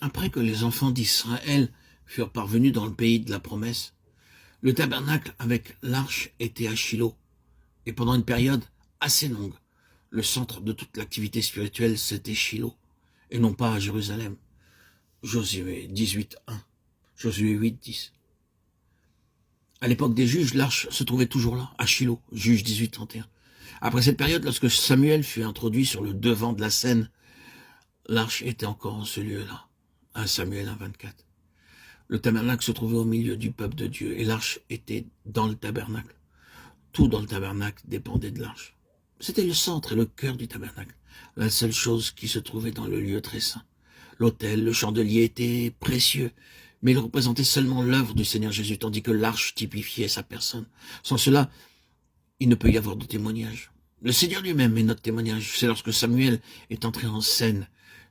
Après que les enfants d'Israël furent parvenus dans le pays de la promesse, le tabernacle avec l'arche était à Shilo, et pendant une période assez longue, le centre de toute l'activité spirituelle, c'était Shilo, et non pas à Jérusalem. Josué 18:1, Josué 8:10. À l'époque des juges, l'arche se trouvait toujours là, à Shilo, Juge 18:31. Après cette période, lorsque Samuel fut introduit sur le devant de la scène, l'arche était encore en ce lieu-là, 1 Samuel 1:24. Le tabernacle se trouvait au milieu du peuple de Dieu, et l'arche était dans le tabernacle. Tout dans le tabernacle dépendait de l'arche. C'était le centre et le cœur du tabernacle, la seule chose qui se trouvait dans le lieu très saint. L'autel, le chandelier étaient précieux, mais ils représentaient seulement l'œuvre du Seigneur Jésus, tandis que l'arche typifiait sa personne. Sans cela, il ne peut y avoir de témoignage. Le Seigneur lui-même est notre témoignage. C'est lorsque Samuel est entré en scène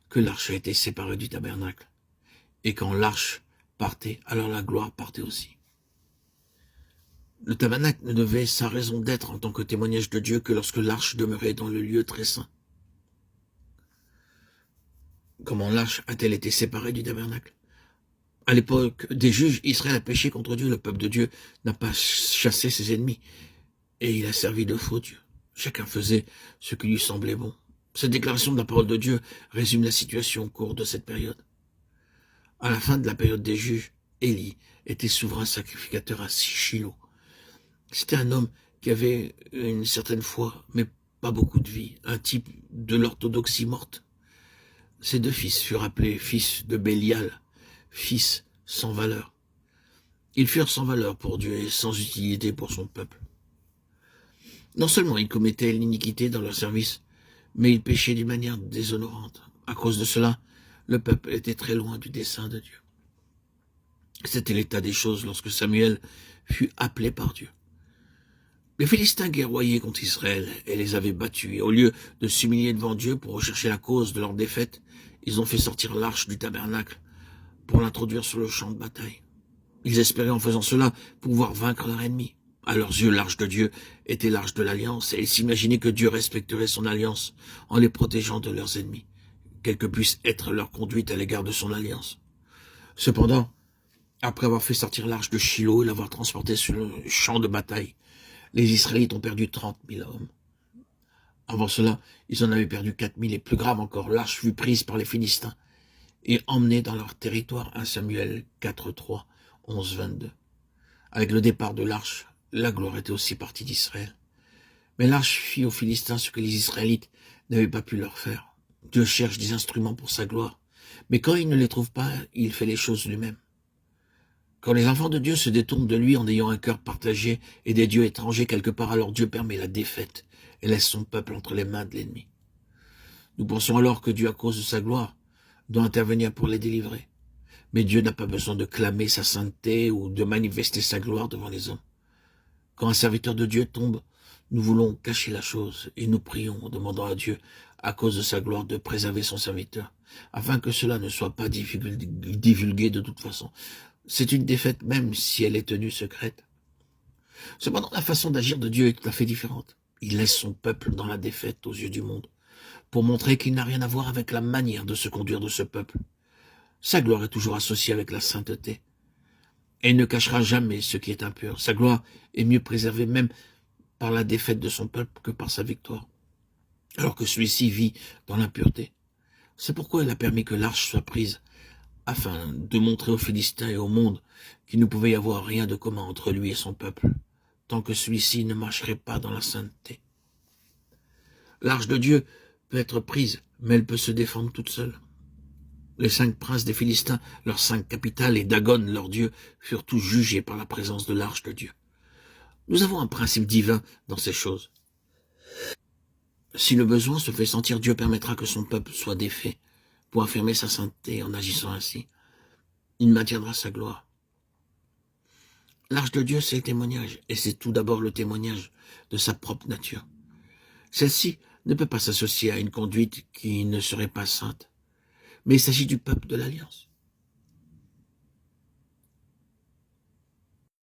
que l'arche a été séparée du tabernacle. Et quand l'arche partait, alors la gloire partait aussi. Le tabernacle ne devait sa raison d'être en tant que témoignage de Dieu que lorsque l'arche demeurait dans le lieu très saint. Comment l'arche a-t-elle été séparée du tabernacle? À l'époque des juges, Israël a péché contre Dieu. Le peuple de Dieu n'a pas chassé ses ennemis. Et il a servi de faux dieu. Chacun faisait ce qui lui semblait bon. Cette déclaration de la parole de Dieu résume la situation au cours de cette période. À la fin de la période des juges, Élie était souverain sacrificateur à Shilo. C'était un homme qui avait une certaine foi, mais pas beaucoup de vie, un type de l'orthodoxie morte. Ses deux fils furent appelés fils de Bélial, fils sans valeur. Ils furent sans valeur pour Dieu et sans utilité pour son peuple. Non seulement ils commettaient l'iniquité dans leur service, mais ils péchaient d'une manière déshonorante. À cause de cela, le peuple était très loin du dessein de Dieu. C'était l'état des choses lorsque Samuel fut appelé par Dieu. Les Philistins guerroyaient contre Israël et les avaient battus. Et au lieu de s'humilier devant Dieu pour rechercher la cause de leur défaite, ils ont fait sortir l'arche du tabernacle pour l'introduire sur le champ de bataille. Ils espéraient en faisant cela pouvoir vaincre leur ennemi. À leurs yeux, l'arche de Dieu était l'arche de l'alliance et ils s'imaginaient que Dieu respecterait son alliance en les protégeant de leurs ennemis, quelle que puisse être leur conduite à l'égard de son alliance. Cependant, après avoir fait sortir l'arche de Shilo et l'avoir transportée sur le champ de bataille, les Israélites ont perdu 30 000 hommes. Avant cela, ils en avaient perdu 4 000 et plus grave encore, l'arche fut prise par les Philistins et emmenée dans leur territoire. 1 Samuel 4:3, 11-22. Avec le départ de l'arche, la gloire était aussi partie d'Israël. Mais l'arche fit aux Philistins ce que les Israélites n'avaient pas pu leur faire. Dieu cherche des instruments pour sa gloire, mais quand il ne les trouve pas, il fait les choses lui-même. Quand les enfants de Dieu se détournent de lui en ayant un cœur partagé et des dieux étrangers quelque part, alors Dieu permet la défaite et laisse son peuple entre les mains de l'ennemi. Nous pensons alors que Dieu, à cause de sa gloire, doit intervenir pour les délivrer. Mais Dieu n'a pas besoin de clamer sa sainteté ou de manifester sa gloire devant les hommes. Quand un serviteur de Dieu tombe, nous voulons cacher la chose et nous prions en demandant à Dieu, à cause de sa gloire, de préserver son serviteur, afin que cela ne soit pas divulgué de toute façon. C'est une défaite même si elle est tenue secrète. Cependant, la façon d'agir de Dieu est tout à fait différente. Il laisse son peuple dans la défaite aux yeux du monde, pour montrer qu'il n'a rien à voir avec la manière de se conduire de ce peuple. Sa gloire est toujours associée avec la sainteté, et il ne cachera jamais ce qui est impur. Sa gloire est mieux préservée même par la défaite de son peuple que par sa victoire, alors que celui-ci vit dans l'impureté. C'est pourquoi il a permis que l'arche soit prise, afin de montrer aux Philistins et au monde qu'il ne pouvait y avoir rien de commun entre lui et son peuple, tant que celui-ci ne marcherait pas dans la sainteté. L'arche de Dieu peut être prise, mais elle peut se défendre toute seule. Les 5 princes des Philistins, leurs 5 capitales, et Dagon, leur dieu, furent tous jugés par la présence de l'arche de Dieu. Nous avons un principe divin dans ces choses. Si le besoin se fait sentir, Dieu permettra que son peuple soit défait pour affirmer sa sainteté en agissant ainsi. Il maintiendra sa gloire. L'arche de Dieu, c'est le témoignage, et c'est tout d'abord le témoignage de sa propre nature. Celle-ci ne peut pas s'associer à une conduite qui ne serait pas sainte, mais il s'agit du peuple de l'Alliance.